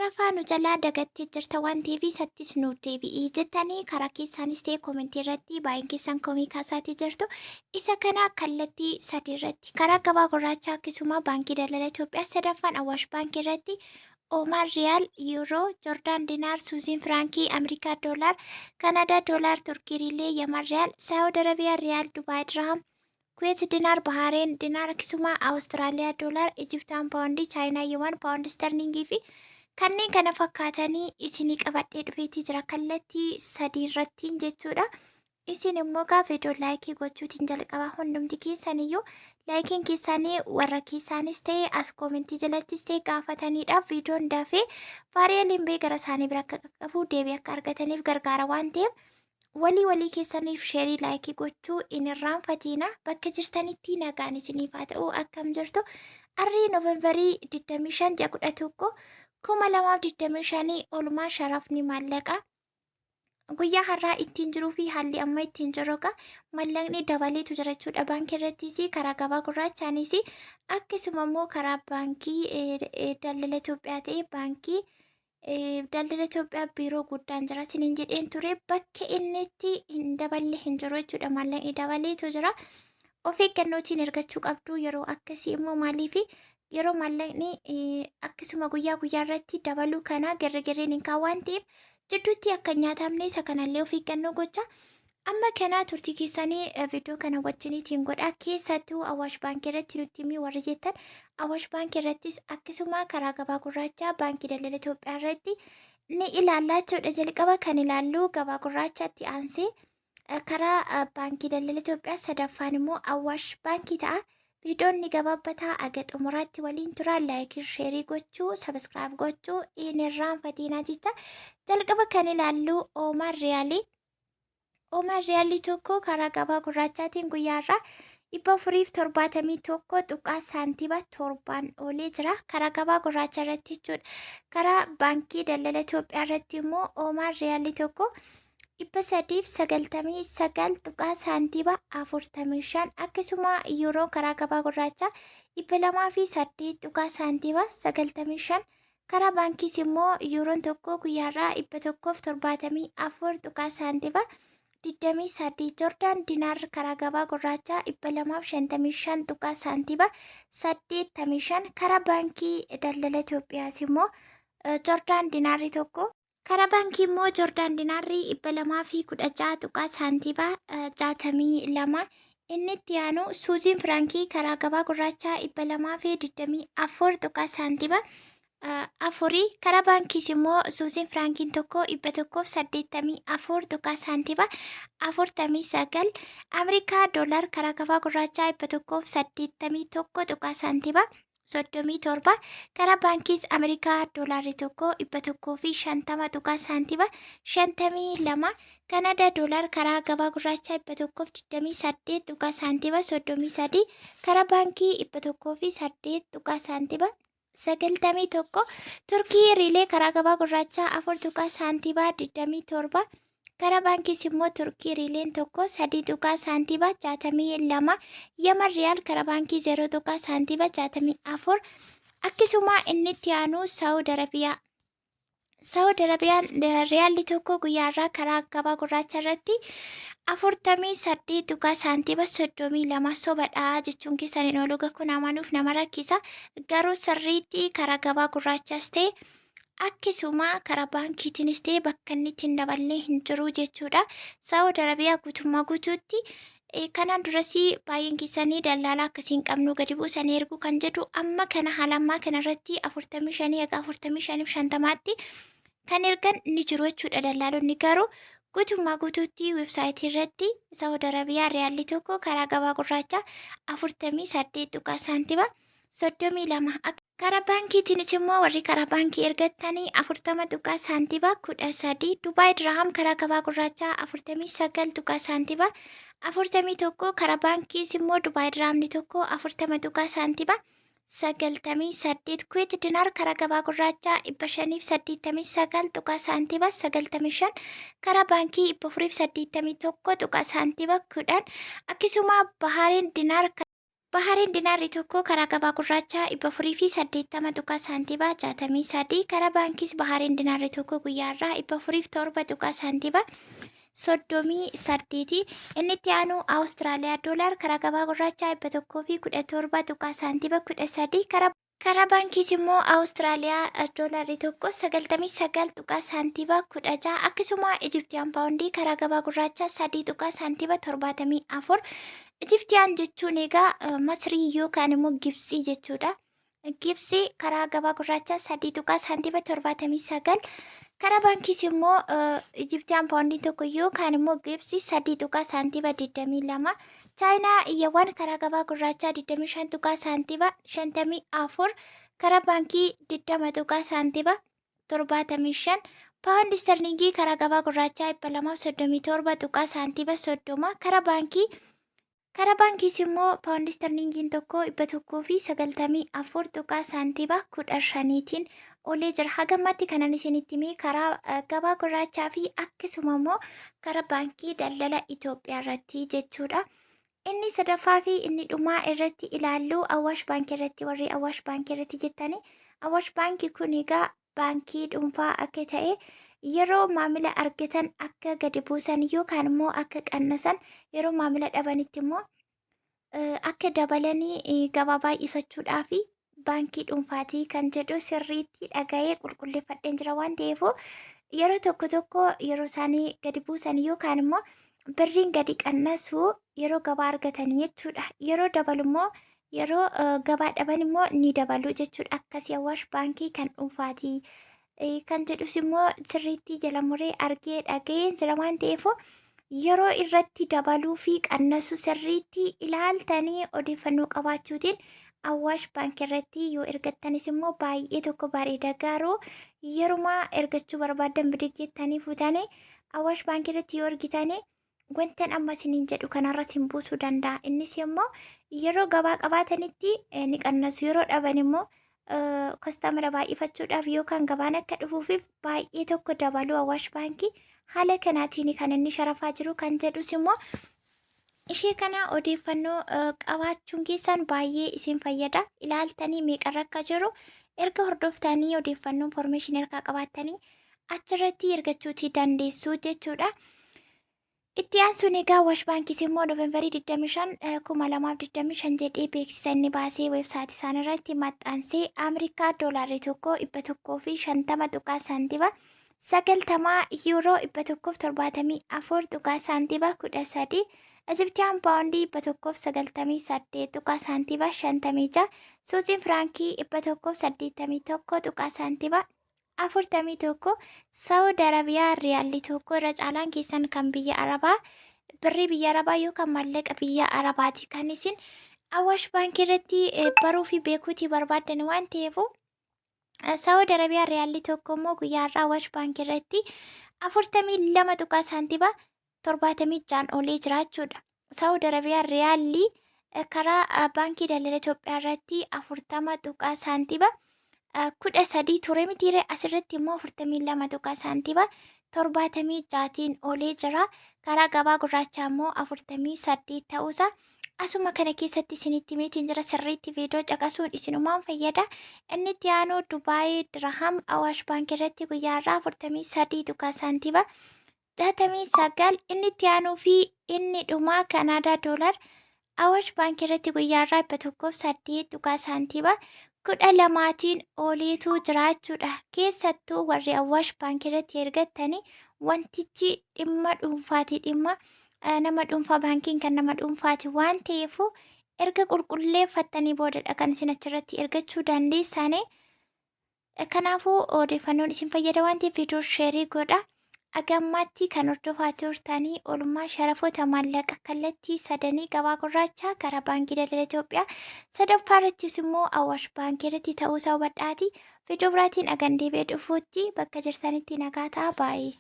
sharafaa nu jalaa dagattee jirta waan ta'eef sattis nu deebi'ii jettanii karaa keessaanis ta'e koomentii irratti baay'een keessan komii kaasaatii jirtu. Isa kana kallattii sadii irratti karaa gabaa gurraachaa akkasuma baankii daldala Itoophiyaa sadaffaan Awaash baankii irratti Oman riyaal, yuuroo, joordaan dinaar, suuziin firankii, Ameerikaa doolaar, Kanaadaa doolaar, Turkii riilee, Yaman riyaal, Saawud Arabiyaa riyaal, Dubaay dirham, Kuweet dinaar, Bahareen dinaar, akkasuma Awustiraaliyaa doolaar, Ijiptaan paawundii, Chaayinaa yuwan, paawundi sterlingii fi kanneen kana fakkaatanii isinii qabadhee dhufeetii jira kallattii sadii irrattiin jechuudha. Isin immoo gaafa viidiyoo laayikii gochuutiin jalqaba hundumti keessaniyyuu laayikiin keessanii warra keessaanis ta'e as koomentii jalattis ta'e gaafataniidhaaf viidiyoon dafee vaariyaaliin bee gara isaanii bira akka qaqqabu deebii akka argataniif gargaara waan ta'eef walii keessaniif sheerii laayikii gochuu hin irraanfatina. Bakka jirtanitti nagaan isiniif haa ta'u akkam jirtu. Arrii Noovembarii 25 2025 Olmaa sharafni maallaqa guyyaa har'aa ittiin jiruu fi haalli amma ittiin jiruudha. Maallaqni dabaleetu jira jechuudha. Baankii irrattis karaa gabaa gurraachaanis akkasuma immoo karaa baankii daldala Itoophiyaa ta'e baankii daldala Itoophiyaa biiroo guddaan jira isiniin jedheen ture bakka inni itti hin daballe hin jiru jechuudha. Maallaqni dabaleetu jira. Of eeggannootiin ergachuu qabdu yeroo akkasii immoo maaliif yeroo maallaqni akkasuma guyyaa irratti dabaluu kana gargareen hin kaawwan ta'eef jidduutti akka nyaatamne isa kanallee of eeggannoo gocha. Amma kana turtii keessanii viidiyoo kana wajjiniitiin godha. Keessattuu Awaash baankii irratti nutti himii warri jettan Awaash baankii irrattis akkasuma karaa gabaa gurraachaa baankii daldala Itoophiyaa irratti ni ilaallaa jechuudha. Jalqaba kan ilaallu gabaa gurraachaatti aansee karaa baankii daldala Itoophiyaa sadaffaan immoo Awaash baankii ta'a. Viidiyoon ni gabaabbataa aga xumuraatti waliin tura. Laayikii sheerii gochuu sabiskiraayib gochuu hin irraanfatina jecha. Jalqaba kan ilaallu Oman riyaalii. Oman riyaalii tokko karaa gabaa gurraachaatiin guyyaarraa 471 tuqaa saantiba 7 oolee jira. Karaa gabaa gurraacha irratti jechuudha. Karaa baankii daldala Itoophiyaa irratti immoo Oman riyaalii tokko 399 tuqaa saantiba 45 akkasuma yuuroo karaa gabaa gurraachaa 208 tuqaa saantiba 95 karaa baankiis immoo yuuroon tokko guyyaarraa 174 tuqaa saantiba 28 joordaan dinaar karaa gabaa gurraachaa 255 tuqaa saantiba 85 karaa baankii daldala Itoophiyaas immoo joordaan dinaarri tokko karaa baankii immoo joordaan dinaarri 216 tuqaa saantiba 62 inni itti aanu suuziin firankii karaa gabaa gurraachaa 224 tuqaa saantiba 4 karaa baankiis immoo suuziin firankiin tokko 184 tuqaa saantiba 49 Ameerikaa doolaar karaa gabaa gurraachaa 181 tuqaa saantiba 37 karaa baankiis Ameerikaa doolaarri tokko 150 tuqaa saantiba 52 Kanaadaa doolaar karaa gabaa gurraachaa 128 tuqaa saantiba 33 karaa baankii 108 tuqaa saantiba 91 Turkii riilee karaa gabaa gurraachaa 4 tuqaa saantiba 27 karaa baankiis immoo Turkii riileen tokko 3 tuqaa saantiba 62 Yaman riyaal karaa baankii 0 tuqaa saantiba 64 akkasuma inni itti aanu Saawud Arabiyaa. Saawud Arabiyaan riyaalli tokko guyyaarraa karaa gabaa gurraacha irratti 48 tuqaa saantiba 32 sobadha jechuun keessaniin ooluga kun amanuuf nama rakkisa. Garuu sirriitti karaa gabaa gurraachaas ta'e akkasuma karaa baankiitiinis ta'e bakka inni ittiin daballee hin jiru jechuudha. Saawud Arabiyaa guutummaa guutuutti kanaan durasii baay'een keessanii dallaalaa akkasiin qabnu gadi buusanii erguu kan jedhu amma kana haala ammaa kanarratti 45 haga 45-50tti kan ergan ni jiru jechuudha. Dallaalonni garuu guutummaa guutuutti weebsaayitii irratti Saawud Arabiyaa riyaalli tokko karaa gabaa gurraacha 48 tuqaa saantiba 32 karaa baankiitiinis immoo warri karaa baankii ergattanii 40 tuqaa saantiba 13 Dubaay dirham karaa gabaa gurraachaa 49 tuqaa saantiba 41 karaa baankiis immoo Dubaay dirhamni tokko 40 tuqaa saantiba 98 Kuweet dinaar karaa gabaa gurraachaa 589 tuqaa saantiba 95 karaa baankii 481 tuqaa saantiba 10 akkasuma Bahareen dinaar Bahariin dinaarri tokko karaa gabaa gurraachaa 480 tuqaa saantiibaa 63 karaa baankiis bahariin dinaarri tokko guyyaarraa 407 tuqaa saantiibaa 38. Inni itti aanu Awustiraaliyaa doolaar karaa gabaa gurraachaa 117 tuqaa saantiibaa 13 karaa baankiis immoo Awustiraaliyaa doolaarri tokko 99 tuqaa saantiibaa 16. Akkasuma Ijiptiyaan paawundii karaa gabaa gurraachaa 3 tuqaa saantiibaa 74. Ijiptiyaan jechuun egaa Masrii yookaan immoo Gibsii jechuudha. Gibsii karaa gabaa gurraachaa 3 tuqaa saantiibaa 79. Karaa baankiis immoo Ijiptiyaan paawundii tokko yookaan immoo Gibsii 3 tuqaa saantiibaa 22. Chaayinaa iyyawwan karaa gabaa gurraachaa 25 tuqaa saantiibaa 54. Karaa baankii 20 tuqaa saantiibaa 75. Paawundi sterlingii karaa gabaa gurraachaa 237 tuqaa saantiibaa 30. Karaa baankiis immoo paawundi sterlingiin tokko 194 tuqaa saantiibaa 15tiin olee jira. Hagammatti kanan isinitti himee karaa gabaa gurraachaa fi akkasuma immoo karaa baankii daldala Itoophiyaa irratti jechuudha. Inni sadaffaa fi inni dhumaa irratti ilaallu Awaash baankii irratti warri Awaash baankii irratti jettanii Awaash baankii kun egaa baankii dhuunfaa akka ta'e yeroo maamila argatan akka gadi buusan yookaan immoo akka qannasan yeroo maamila dhabanitti immoo akka dabalanii gabaa baay'ifachuudhaa fi baankii dhuunfaatii kan jedhu sirriitti dhaga'ee qulqulleeffadheen jira waan ta'eef yeroo tokko yeroo isaanii gadi buusan yookaan immoo birriin gadi qannasu yeroo gabaa argatan jechuudha. Yeroo dabalu immoo yeroo gabaa dhaban immoo ni dabalu jechuudha. Akkasii Awaash baankii kan dhuunfaatii. Kan jedhus immoo sirriitti jala muree argee dhaga'een jira waan ta'eef yeroo irratti dabaluu fi qannasu sirriitti ilaaltanii odeeffannoo qabaachuutiin Awaash baankii irratti yoo ergattanis immoo baay'ee tokko bareeda garuu yerumaa ergachuu barbaadan bidig jettanii fuutanii Awaash baankii irratti yoo ergitanii wantan amma isiniin jedhu kanarra sin buusuu danda'a. Innis immoo yeroo gabaa qabaatanitti ni qannasu yeroo dhaban immoo kastamara baay'ifachuudhaaf yookaan gabaan akka dhufuufiif baay'ee tokko dabaluu Awaash baankii haala kanaatiin kan inni sharafaa jiru kan jedhus immoo ishee kana odeeffannoo qabaachuun keessan baay'ee isin fayyada. Ilaaltanii meeqarra akka jiru erga hordoftanii odeeffannoo information ergaa qabaattanii achirratti ergachuutii dandeessu jechuudha. Itti aansuun egaa Awaash baankiis immoo Noovembarii 25 2025 jedhee beeksisa inni baasee weebsaayitii isaan irratti maxxansee Ameerikaa doolaarri tokko 150 tuqaa saantiibaa 90 yuuroo 174 tuqaa saantiibaa 13 Ijiptiyaan paawundii 198 tuqaa saantiibaa 56 Suuziin firaankii 181 tuqaa saantiibaa 41 Saawud Arabiyaa riyaalli tokko irra caalaan keessan kan biyya Arabaa birrii biyya Arabaa yookaan maallaqa biyya Arabaati kan isin Awaash baankii irratti baruu fi beekuutii barbaadan waan ta'eef Saawud Arabiyaa riyaalli tokko immoo guyyaarraa Awaash baankii irratti 42 tuqaa saantiibaa 76 olee jiraachuudha. Saawud Arabiyaa riyaalli karaa baankii daldala Itoophiyaa irratti 40 tuqaa saantiibaa 13 ture mitiire asirratti immoo 42 tuqaa saantiibaa 76tiin olee jira. Karaa gabaa gurraachaa immoo 48 ta'uusaa asuma kana keessatti isinitti himeetiin jira. Sirriitti viidiyoo caqasuun isinumaan fayyada. Inni itti aanu Dubaayii Dirham Awaash baankii irratti guyyaarraa 43 tuqaa saantiibaa 69. Inni itti aanuu fi inni dhumaa Kanaadaa doolaar Awaash baankii irratti guyyaarraa 108 tuqaa saantiibaa 12tiin oleetu jiraachuudha. Keessattuu warri Awaash baankii irratti ergattanii wantichi dhimma dhuunfaati. Dhimma nama dhuunfaa baankiin kan nama dhuunfaati waan ta'eef erga qulqulleeffattanii boodadha kan isin achirratti ergachuu dandeessanii. Kanaafuu odeeffannoon isin fayyada waan ta'eef viidiyoo sheerii godha. Agammaatti kan hordofaa turtanii Olmaa sharafoota maallaqa kallattii sadanii gabaa gurraachaa karaa baankii daldala Itoophiyaa sadaffaa irrattis immoo Awaash baankii irratti ta'uusaa hubadhaati. Viidiyoo biraatiin agan deebi'ee dhufuutti bakka jirtanitti nagaa ta'a baay'ee.